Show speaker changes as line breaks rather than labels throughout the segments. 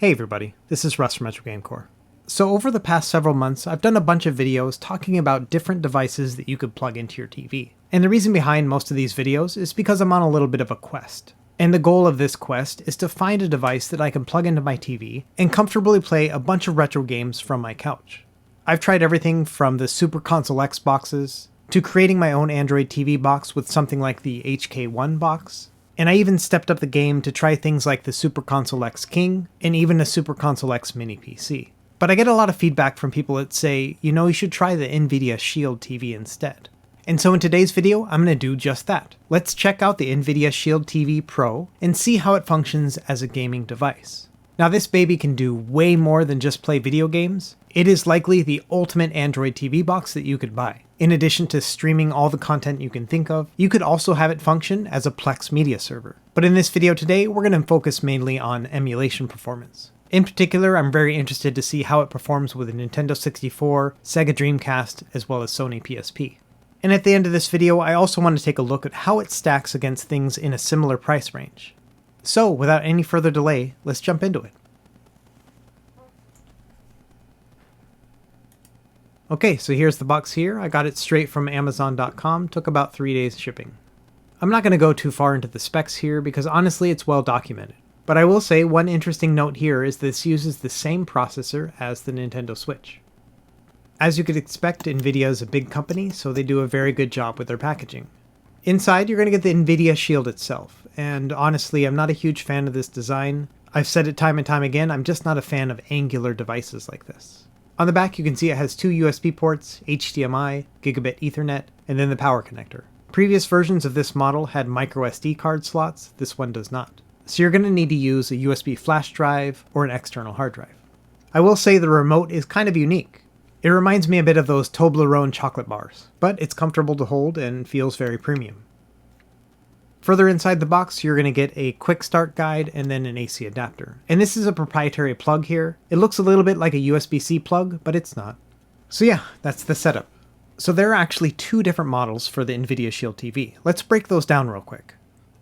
Hey everybody, this is Russ from RetroGameCore. So over the past several months, I've done a bunch of videos talking about different devices that you could plug into your TV. And the reason behind most of these videos is because I'm on a little bit of a quest. And the goal of this quest is to find a device that I can plug into my TV and comfortably play a bunch of retro games from my couch. I've tried everything from the Super Console X boxes, to creating my own Android TV box with something like the HK1 box, and I even stepped up the game to try things like the Super Console X King, and even a Super Console X Mini PC. But I get a lot of feedback from people that say, you should try the NVIDIA Shield TV instead. And so in today's video, I'm going to do just that. Let's check out the NVIDIA Shield TV Pro and see how it functions as a gaming device. Now this baby can do way more than just play video games. It is likely the ultimate Android TV box that you could buy. In addition to streaming all the content you can think of, you could also have it function as a Plex media server. But in this video today, we're going to focus mainly on emulation performance. In particular, I'm very interested to see how it performs with a Nintendo 64, Sega Dreamcast, as well as Sony PSP. And at the end of this video, I also want to take a look at how it stacks against things in a similar price range. So without any further delay, let's jump into it. Okay, so here's the box here. I got it straight from Amazon.com, took about 3 days shipping. I'm not going to go too far into the specs here because honestly it's well documented. But I will say one interesting note here is this uses the same processor as the Nintendo Switch. As you could expect, NVIDIA is a big company, so they do a very good job with their packaging. Inside, you're going to get the NVIDIA Shield itself, and honestly, I'm not a huge fan of this design. I've said it time and time again, I'm just not a fan of angular devices like this. On the back, you can see it has two USB ports, HDMI, Gigabit Ethernet, and then the power connector. Previous versions of this model had microSD card slots, this one does not. So you're going to need to use a USB flash drive or an external hard drive. I will say the remote is kind of unique. It reminds me a bit of those Toblerone chocolate bars, but it's comfortable to hold and feels very premium. Further inside the box, you're going to get a quick start guide and then an AC adapter. And this is a proprietary plug here. It looks a little bit like a USB-C plug, but it's not. So yeah, that's the setup. So there are actually two different models for the NVIDIA Shield TV. Let's break those down real quick.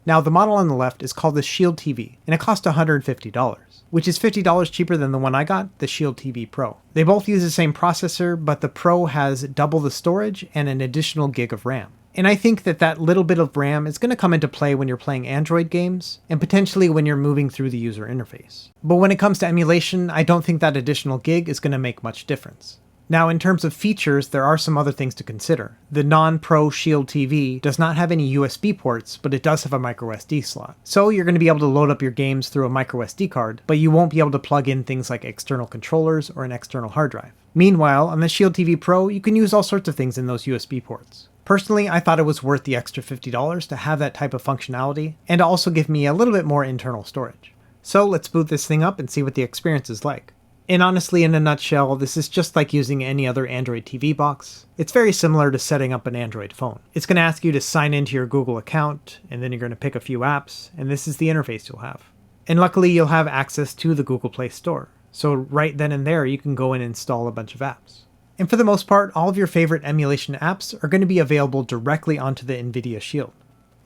Now the model on the left is called the Shield TV, and it costs $150, which is $50 cheaper than the one I got, the Shield TV Pro. They both use the same processor, but the Pro has double the storage and an additional gig of RAM. And I think that little bit of RAM is going to come into play when you're playing Android games, and potentially when you're moving through the user interface. But when it comes to emulation, I don't think that additional gig is going to make much difference. Now in terms of features, there are some other things to consider. The non-Pro Shield TV does not have any USB ports, but it does have a microSD slot. So you're going to be able to load up your games through a microSD card, but you won't be able to plug in things like external controllers or an external hard drive. Meanwhile, on the Shield TV Pro, you can use all sorts of things in those USB ports. Personally, I thought it was worth the extra $50 to have that type of functionality, and to also give me a little bit more internal storage. So let's boot this thing up and see what the experience is like. And honestly, in a nutshell, this is just like using any other Android TV box. It's very similar to setting up an Android phone. It's going to ask you to sign into your Google account, and then you're going to pick a few apps, and this is the interface you'll have. And luckily, you'll have access to the Google Play Store. So right then and there, you can go and install a bunch of apps. And for the most part, all of your favorite emulation apps are going to be available directly onto the NVIDIA Shield.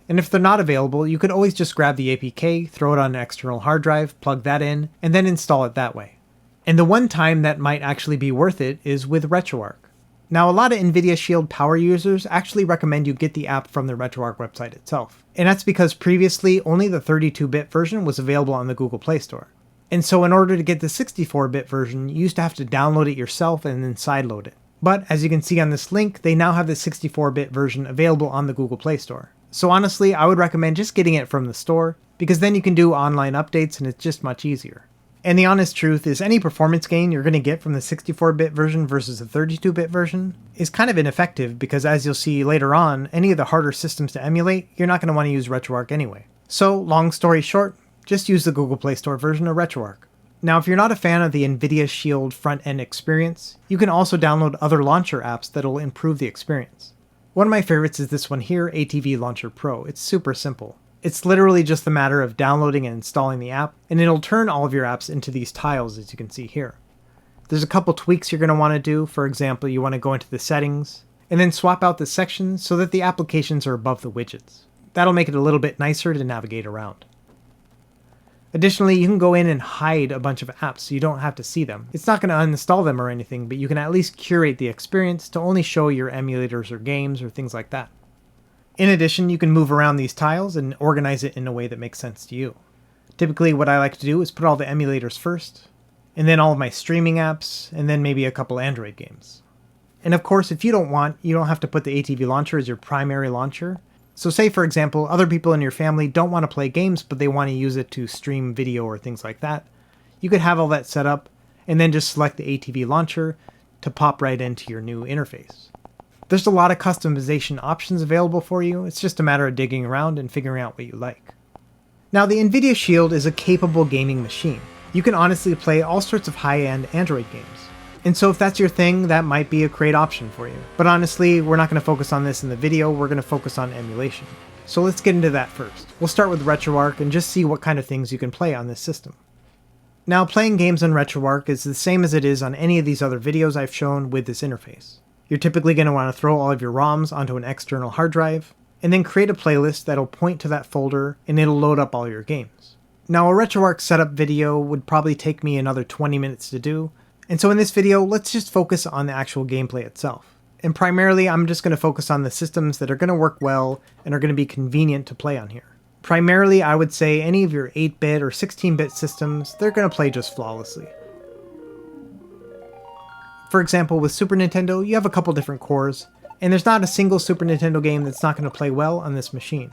And if they're not available, you could always just grab the APK, throw it on an external hard drive, plug that in, and then install it that way. And the one time that might actually be worth it is with RetroArch. Now a lot of NVIDIA Shield power users actually recommend you get the app from the RetroArch website itself. And that's because previously only the 32-bit version was available on the Google Play Store. And so in order to get the 64-bit version, you used to have to download it yourself and then sideload it. But as you can see on this link, they now have the 64-bit version available on the Google Play Store. So honestly, I would recommend just getting it from the store, because then you can do online updates and it's just much easier. And the honest truth is any performance gain you're going to get from the 64-bit version versus the 32-bit version is kind of ineffective because as you'll see later on, any of the harder systems to emulate, you're not going to want to use RetroArch anyway. So long story short, just use the Google Play Store version of RetroArch. Now if you're not a fan of the NVIDIA Shield front-end experience, you can also download other launcher apps that'll improve the experience. One of my favorites is this one here, ATV Launcher Pro. It's super simple. It's literally just a matter of downloading and installing the app, and it'll turn all of your apps into these tiles as you can see here. There's a couple tweaks you're going to want to do. For example, you want to go into the settings, and then swap out the sections so that the applications are above the widgets. That'll make it a little bit nicer to navigate around. Additionally, you can go in and hide a bunch of apps so you don't have to see them. It's not going to uninstall them or anything, but you can at least curate the experience to only show your emulators or games or things like that. In addition, you can move around these tiles and organize it in a way that makes sense to you. Typically, what I like to do is put all the emulators first, and then all of my streaming apps, and then maybe a couple Android games. And of course, if you don't have to put the ATV launcher as your primary launcher. So say, for example, other people in your family don't want to play games, but they want to use it to stream video or things like that. You could have all that set up, and then just select the ATV launcher to pop right into your new interface. There's a lot of customization options available for you. It's just a matter of digging around and figuring out what you like. Now, the NVIDIA Shield is a capable gaming machine. You can honestly play all sorts of high-end Android games. And so if that's your thing, that might be a great option for you. But honestly, we're not going to focus on this in the video, we're going to focus on emulation. So let's get into that first. We'll start with RetroArch and just see what kind of things you can play on this system. Now, playing games on RetroArch is the same as it is on any of these other videos I've shown with this interface. You're typically going to want to throw all of your ROMs onto an external hard drive, and then create a playlist that'll point to that folder and it'll load up all your games. Now, a RetroArch setup video would probably take me another 20 minutes to do, and so in this video, let's just focus on the actual gameplay itself. And primarily, I'm just going to focus on the systems that are going to work well and are going to be convenient to play on here. Primarily, I would say any of your 8-bit or 16-bit systems, they're going to play just flawlessly. For example, with Super Nintendo, you have a couple different cores, and there's not a single Super Nintendo game that's not going to play well on this machine.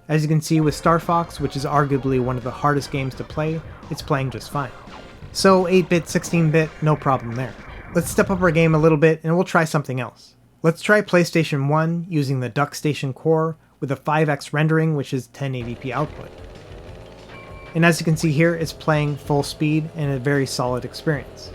As you can see with Star Fox, which is arguably one of the hardest games to play, it's playing just fine. So 8-bit, 16-bit, no problem there. Let's step up our game a little bit and we'll try something else. Let's try PlayStation 1 using the DuckStation core with a 5x rendering, which is 1080p output. And as you can see here, it's playing full speed and a very solid experience.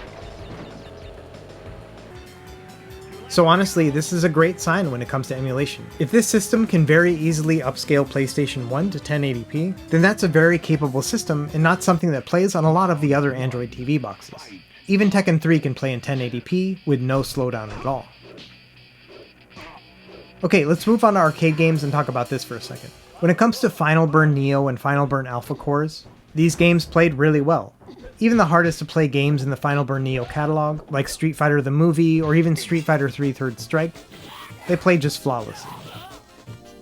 So honestly, this is a great sign when it comes to emulation. If this system can very easily upscale PlayStation 1 to 1080p, then that's a very capable system and not something that plays on a lot of the other Android TV boxes. Even Tekken 3 can play in 1080p with no slowdown at all. Okay, let's move on to arcade games and talk about this for a second. When it comes to Final Burn Neo and Final Burn Alpha cores, these games played really well. Even the hardest to play games in the Final Burn Neo catalog, like Street Fighter the movie or even Street Fighter 3 Third Strike, they play just flawlessly.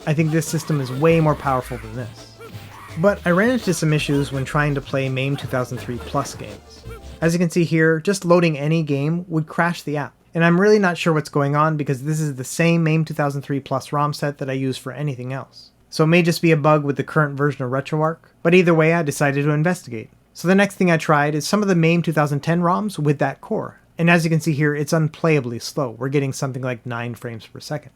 I think this system is way more powerful than this. But I ran into some issues when trying to play MAME 2003 Plus games. As you can see here, just loading any game would crash the app. And I'm really not sure what's going on because this is the same MAME 2003 Plus ROM set that I use for anything else. So it may just be a bug with the current version of RetroArch, but either way I decided to investigate. So the next thing I tried is some of the MAME 2010 ROMs with that core. And as you can see here, it's unplayably slow. We're getting something like 9 frames per second.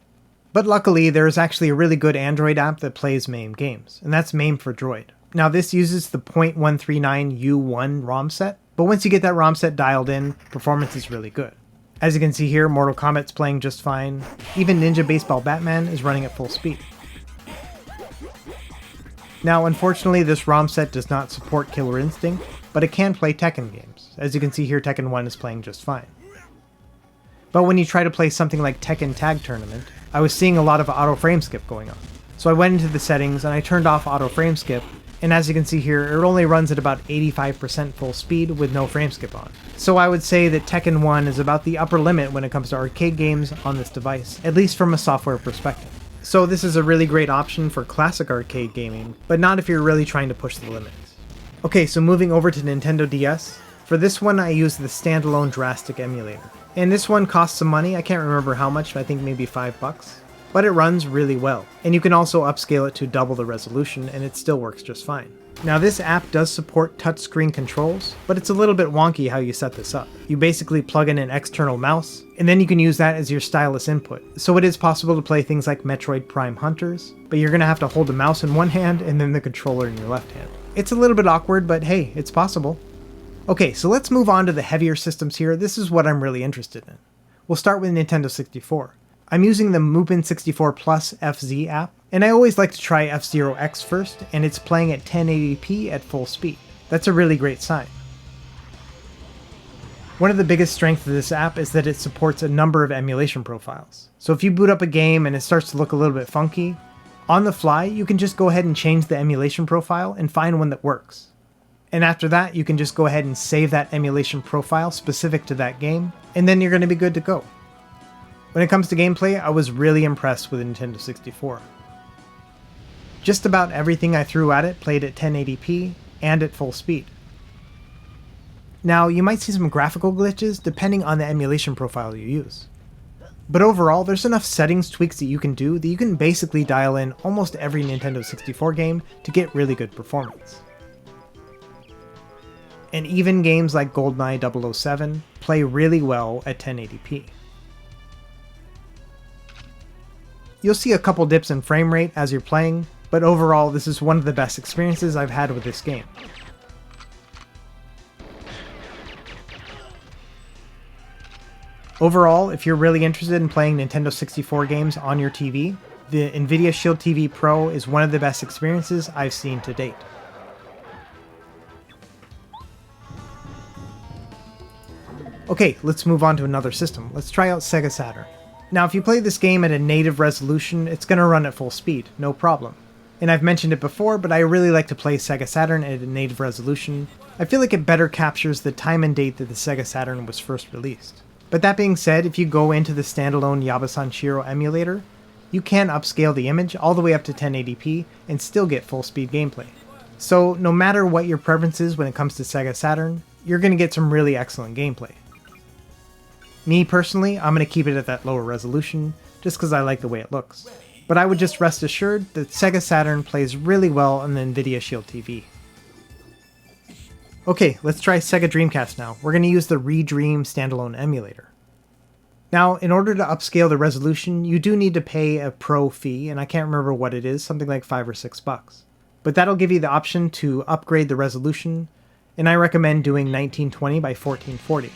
But luckily, there is actually a really good Android app that plays MAME games, and that's MAME for Droid. Now this uses the .139U1 ROM set, but once you get that ROM set dialed in, performance is really good. As you can see here, Mortal Kombat's playing just fine. Even Ninja Baseball Batman is running at full speed. Now, unfortunately, this ROM set does not support Killer Instinct, but it can play Tekken games. As you can see here, Tekken 1 is playing just fine. But when you try to play something like Tekken Tag Tournament, I was seeing a lot of auto frame skip going on. So I went into the settings and I turned off auto frame skip, and as you can see here, it only runs at about 85% full speed with no frame skip on. So I would say that Tekken 1 is about the upper limit when it comes to arcade games on this device, at least from a software perspective. So this is a really great option for classic arcade gaming, but not if you're really trying to push the limits. Okay, so moving over to Nintendo DS. For this one, I used the standalone Drastic emulator. And this one costs some money, I can't remember how much, I think maybe $5. But it runs really well. And you can also upscale it to double the resolution and it still works just fine. Now this app does support touchscreen controls, but it's a little bit wonky how you set this up. You basically plug in an external mouse, and then you can use that as your stylus input. So it is possible to play things like Metroid Prime Hunters, but you're going to have to hold the mouse in one hand and then the controller in your left hand. It's a little bit awkward, but hey, it's possible. Okay, so let's move on to the heavier systems here. This is what I'm really interested in. We'll start with Nintendo 64. I'm using the Mupen 64 Plus FZ app, and I always like to try F-Zero X first, and it's playing at 1080p at full speed. That's a really great sign. One of the biggest strengths of this app is that it supports a number of emulation profiles. So if you boot up a game and it starts to look a little bit funky, on the fly you can just go ahead and change the emulation profile and find one that works. And after that, you can just go ahead and save that emulation profile specific to that game, and then you're going to be good to go. When it comes to gameplay, I was really impressed with the Nintendo 64. Just about everything I threw at it played at 1080p and at full speed. Now, you might see some graphical glitches depending on the emulation profile you use. But overall, there's enough settings tweaks that you can do that you can basically dial in almost every Nintendo 64 game to get really good performance. And even games like GoldenEye 007 play really well at 1080p. You'll see a couple dips in frame rate as you're playing, but overall this is one of the best experiences I've had with this game. Overall, if you're really interested in playing Nintendo 64 games on your TV, the NVIDIA Shield TV Pro is one of the best experiences I've seen to date. Okay, let's move on to another system. Let's try out Sega Saturn. Now, if you play this game at a native resolution, it's going to run at full speed, no problem. And I've mentioned it before, but I really like to play Sega Saturn at a native resolution. I feel like it better captures the time and date that the Sega Saturn was first released. But that being said, if you go into the standalone Yabasan emulator, you can upscale the image all the way up to 1080p and still get full speed gameplay. So no matter what your preference is when it comes to Sega Saturn, you're going to get some really excellent gameplay. Me personally, I'm going to keep it at that lower resolution, just because I like the way it looks. But I would just rest assured that Sega Saturn plays really well on the NVIDIA Shield TV. Okay, let's try Sega Dreamcast now. We're going to use the Redream standalone emulator. Now, in order to upscale the resolution, you do need to pay a pro fee, and I can't remember what it is, something like $5 or $6. But that'll give you the option to upgrade the resolution, and I recommend doing 1920 by 1440.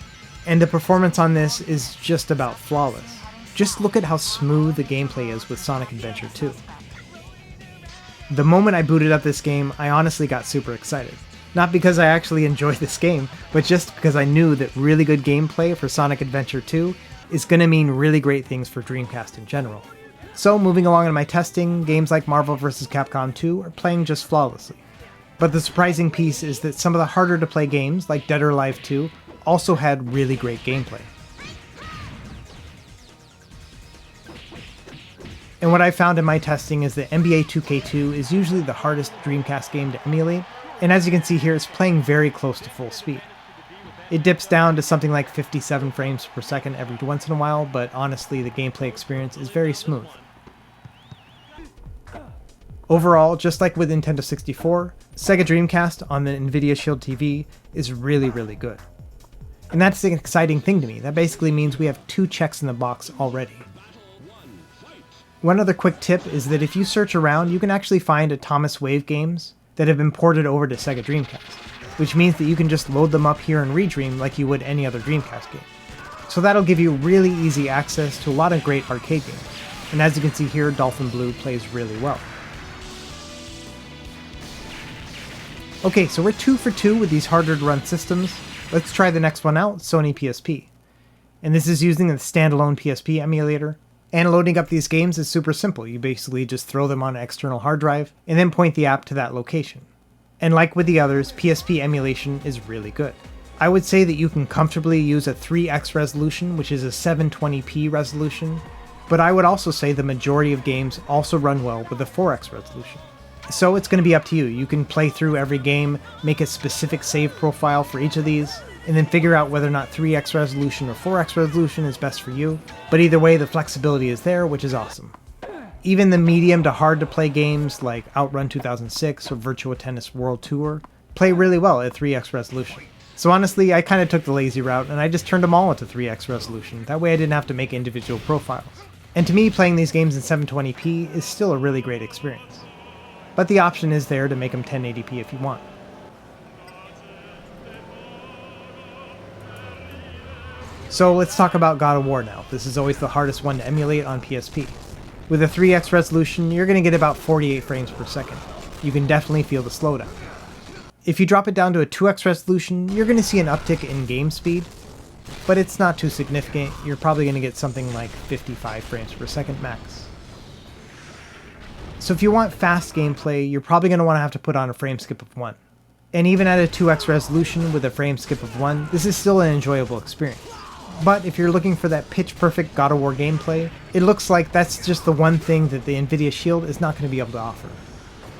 And the performance on this is just about flawless. Just look at how smooth the gameplay is with Sonic Adventure 2. The moment I booted up this game, I honestly got super excited. Not because I actually enjoy this game, but just because I knew that really good gameplay for Sonic Adventure 2 is going to mean really great things for Dreamcast in general. So moving along in my testing, games like Marvel vs. Capcom 2 are playing just flawlessly. But the surprising piece is that some of the harder to play games like Dead or Alive 2 also had really great gameplay. And what I found in my testing is that NBA 2K2 is usually the hardest Dreamcast game to emulate, and as you can see here, it's playing very close to full speed. It dips down to something like 57 frames per second every once in a while, but honestly the gameplay experience is very smooth. Overall, just like with Nintendo 64, Sega Dreamcast on the NVIDIA Shield TV is really good. And that's the exciting thing to me. That basically means we have 2 checks in the box already. One other quick tip is that if you search around, you can actually find Atomic Wave games that have been ported over to Sega Dreamcast, which means that you can just load them up here in Redream like you would any other Dreamcast game. So that'll give you really easy access to a lot of great arcade games. And as you can see here, Dolphin Blue plays really well. Okay, so we're 2 for 2 with these harder to run systems. Let's try the next one out, Sony PSP. And this is using the standalone PSP emulator. And loading up these games is super simple. You basically just throw them on an external hard drive, and then point the app to that location. And like with the others, PSP emulation is really good. I would say that you can comfortably use a 3x resolution, which is a 720p resolution, but I would also say the majority of games also run well with a 4x resolution. So it's going to be up to you. You can play through every game, make a specific save profile for each of these, and then figure out whether or not 3x resolution or 4x resolution is best for you. But either way, the flexibility is there, which is awesome. Even the medium to hard to play games like Outrun 2006 or Virtua Tennis World Tour play really well at 3x resolution. So honestly, I kind of took the lazy route and I just turned them all into 3x resolution. That way I didn't have to make individual profiles. And to me, playing these games in 720p is still a really great experience. But the option is there to make them 1080p if you want. So let's talk about God of War now. This is always the hardest one to emulate on PSP. With a 3x resolution, you're going to get about 48 frames per second. You can definitely feel the slowdown. If you drop it down to a 2x resolution, you're going to see an uptick in game speed, but it's not too significant. You're probably going to get something like 55 frames per second max. So if you want fast gameplay, you're probably going to want to have to put on a frame skip of 1. And even at a 2x resolution with a frame skip of 1, this is still an enjoyable experience. But if you're looking for that pitch-perfect God of War gameplay, it looks like that's just the one thing that the NVIDIA Shield is not going to be able to offer.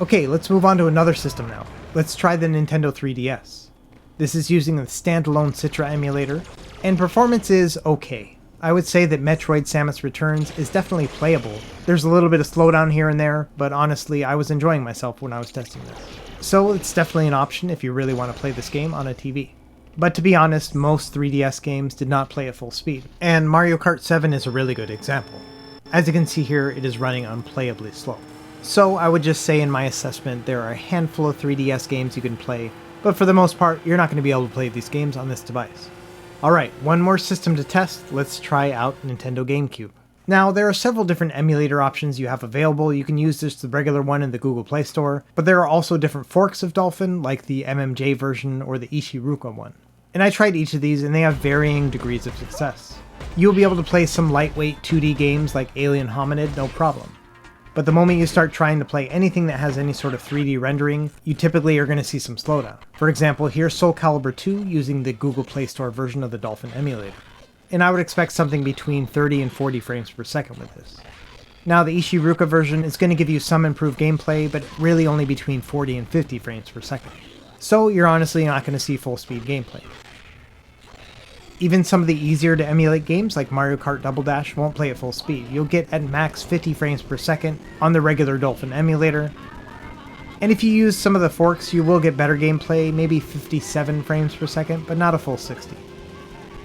Okay, let's move on to another system now. Let's try the Nintendo 3DS. This is using the standalone Citra emulator, and performance is okay. I would say that Metroid Samus Returns is definitely playable. There's a little bit of slowdown here and there, but honestly, I was enjoying myself when I was testing this. So it's definitely an option if you really want to play this game on a TV. But to be honest, most 3DS games did not play at full speed, and Mario Kart 7 is a really good example. As you can see here, it is running unplayably slow. So I would just say in my assessment, there are a handful of 3DS games you can play, but for the most part, you're not going to be able to play these games on this device. Alright, one more system to test, let's try out Nintendo GameCube. Now, there are several different emulator options you have available. You can use just the regular one in the Google Play Store, but there are also different forks of Dolphin, like the MMJ version or the Ishiruka one. And I tried each of these and they have varying degrees of success. You'll be able to play some lightweight 2D games like Alien Hominid, no problem. But the moment you start trying to play anything that has any sort of 3D rendering, you typically are going to see some slowdown. For example, here's Soul Calibur 2 using the Google Play Store version of the Dolphin emulator. And I would expect something between 30 and 40 frames per second with this. Now the Ishiruka version is going to give you some improved gameplay, but really only between 40 and 50 frames per second. So you're honestly not going to see full speed gameplay. Even some of the easier to emulate games like Mario Kart Double Dash won't play at full speed. You'll get at max 50 frames per second on the regular Dolphin emulator. And if you use some of the forks, you will get better gameplay, maybe 57 frames per second, but not a full 60.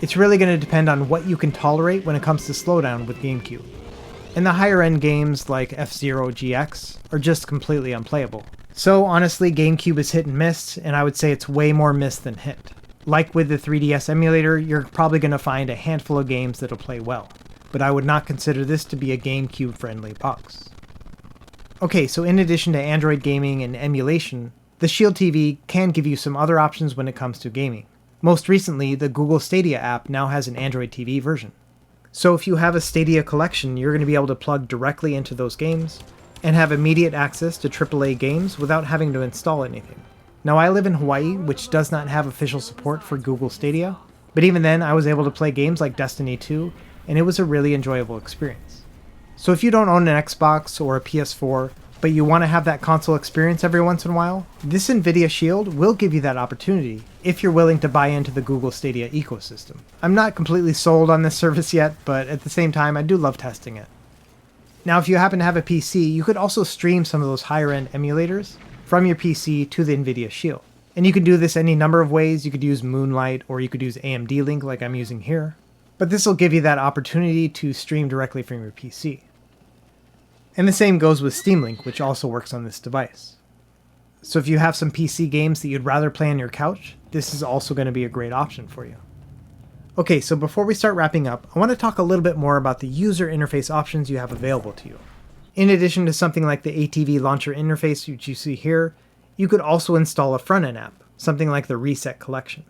It's really going to depend on what you can tolerate when it comes to slowdown with GameCube. And the higher end games like F-Zero GX are just completely unplayable. So honestly, GameCube is hit and miss, and I would say it's way more miss than hit. Like with the 3DS emulator, you're probably going to find a handful of games that'll play well, but I would not consider this to be a GameCube-friendly box. Okay, so in addition to Android gaming and emulation, the Shield TV can give you some other options when it comes to gaming. Most recently, the Google Stadia app now has an Android TV version. So if you have a Stadia collection, you're going to be able to plug directly into those games, and have immediate access to AAA games without having to install anything. Now I live in Hawaii, which does not have official support for Google Stadia, but even then I was able to play games like Destiny 2, and it was a really enjoyable experience. So if you don't own an Xbox or a PS4, but you want to have that console experience every once in a while, this NVIDIA Shield will give you that opportunity if you're willing to buy into the Google Stadia ecosystem. I'm not completely sold on this service yet, but at the same time I do love testing it. Now if you happen to have a PC, you could also stream some of those higher end emulators from your PC to the NVIDIA Shield. And you can do this any number of ways. You could use Moonlight, or you could use AMD Link like I'm using here. But this will give you that opportunity to stream directly from your PC. And the same goes with Steam Link, which also works on this device. So if you have some PC games that you'd rather play on your couch, this is also going to be a great option for you. Okay, so before we start wrapping up, I want to talk a little bit more about the user interface options you have available to you. In addition to something like the ATV launcher interface which you see here, you could also install a front-end app, something like the Reset Collection.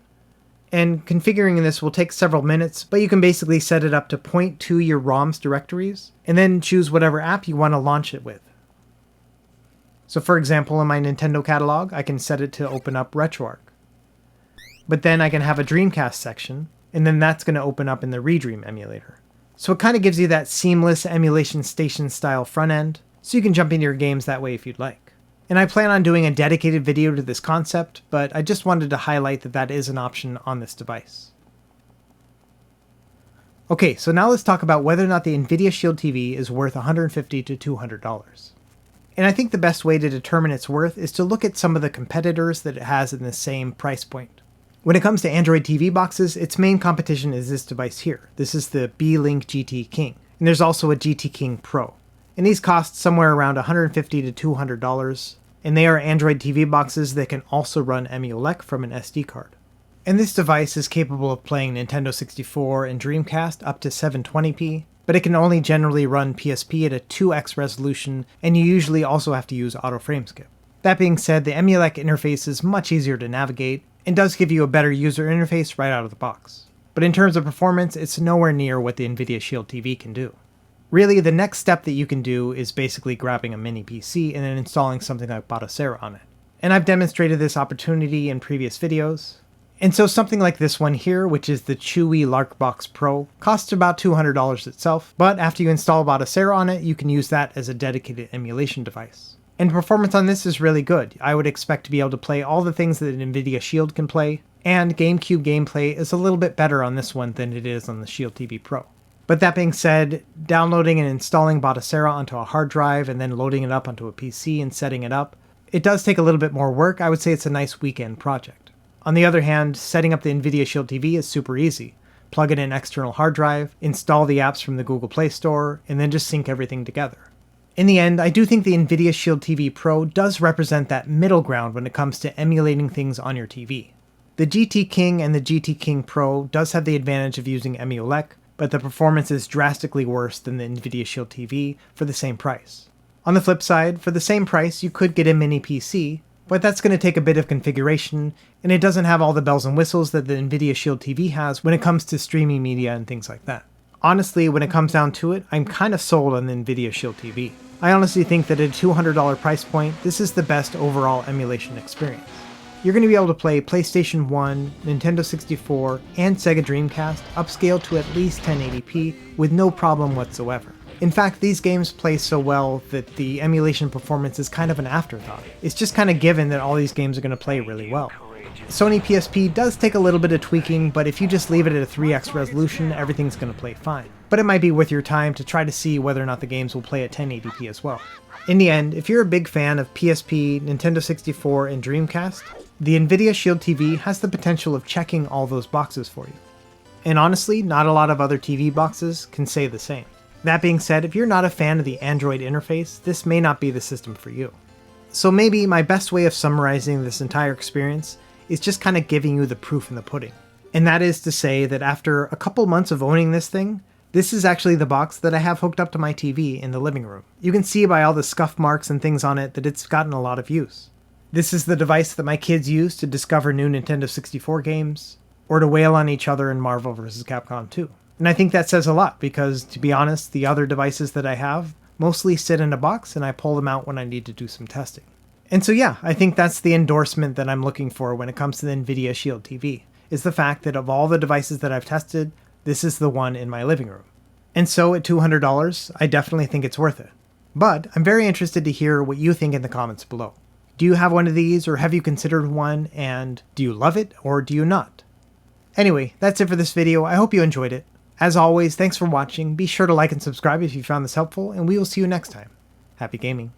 And configuring this will take several minutes, but you can basically set it up to point to your ROMs directories, and then choose whatever app you want to launch it with. So for example, in my Nintendo catalog, I can set it to open up RetroArch. But then I can have a Dreamcast section, and then that's going to open up in the Redream emulator. So it kind of gives you that seamless emulation station style front end, so you can jump into your games that way if you'd like. And I plan on doing a dedicated video to this concept, but I just wanted to highlight that that is an option on this device. Okay, so now let's talk about whether or not the NVIDIA Shield TV is worth $150 to $200. And I think the best way to determine its worth is to look at some of the competitors that it has in the same price point. When it comes to Android TV boxes, its main competition is this device here. This is the B-Link GT King. And there's also a GT King Pro. And these cost somewhere around $150 to $200. And they are Android TV boxes that can also run Emulation from an SD card. And this device is capable of playing Nintendo 64 and Dreamcast up to 720p, but it can only generally run PSP at a 2x resolution, and you usually also have to use auto frame skip. That being said, the Emulation interface is much easier to navigate, and does give you a better user interface right out of the box. But in terms of performance, it's nowhere near what the NVIDIA Shield TV can do. Really, the next step that you can do is basically grabbing a mini PC and then installing something like Batocera on it. And I've demonstrated this opportunity in previous videos. And so something like this one here, which is the Chewy Larkbox Pro, costs about $200 itself, but after you install Batocera on it, you can use that as a dedicated emulation device. And performance on this is really good. I would expect to be able to play all the things that NVIDIA Shield can play, and GameCube gameplay is a little bit better on this one than it is on the Shield TV Pro. But that being said, downloading and installing Batocera onto a hard drive and then loading it up onto a PC and setting it up, it does take a little bit more work. I would say it's a nice weekend project. On the other hand, setting up the NVIDIA Shield TV is super easy. Plug in an external hard drive, install the apps from the Google Play Store, and then just sync everything together. In the end, I do think the NVIDIA Shield TV Pro does represent that middle ground when it comes to emulating things on your TV. The GT King and the GT King Pro does have the advantage of using Emulate, but the performance is drastically worse than the NVIDIA Shield TV for the same price. On the flip side, for the same price you could get a mini PC, but that's going to take a bit of configuration, and it doesn't have all the bells and whistles that the NVIDIA Shield TV has when it comes to streaming media and things like that. Honestly, when it comes down to it, I'm kind of sold on the NVIDIA Shield TV. I honestly think that at a $200 price point, this is the best overall emulation experience. You're going to be able to play PlayStation 1, Nintendo 64, and Sega Dreamcast upscaled to at least 1080p with no problem whatsoever. In fact, these games play so well that the emulation performance is kind of an afterthought. It's just kind of given that all these games are going to play really well. Sony PSP does take a little bit of tweaking, but if you just leave it at a 3x resolution, everything's going to play fine. But it might be worth your time to try to see whether or not the games will play at 1080p as well. In the end, if you're a big fan of PSP, Nintendo 64, and Dreamcast, the NVIDIA Shield TV has the potential of checking all those boxes for you. And honestly, not a lot of other TV boxes can say the same. That being said, if you're not a fan of the Android interface, this may not be the system for you. So maybe my best way of summarizing this entire experience is just kind of giving you the proof in the pudding. And that is to say that after a couple months of owning this thing, this is actually the box that I have hooked up to my TV in the living room. You can see by all the scuff marks and things on it that it's gotten a lot of use. This is the device that my kids use to discover new Nintendo 64 games, or to wail on each other in Marvel vs. Capcom 2. And I think that says a lot because, to be honest, the other devices that I have mostly sit in a box and I pull them out when I need to do some testing. And so yeah, I think that's the endorsement that I'm looking for when it comes to the NVIDIA Shield TV, is the fact that of all the devices that I've tested, this is the one in my living room. And so at $200, I definitely think it's worth it. But I'm very interested to hear what you think in the comments below. Do you have one of these, or have you considered one, and do you love it or do you not? Anyway, that's it for this video. I hope you enjoyed it. As always, thanks for watching. Be sure to like and subscribe if you found this helpful, and we will see you next time. Happy gaming.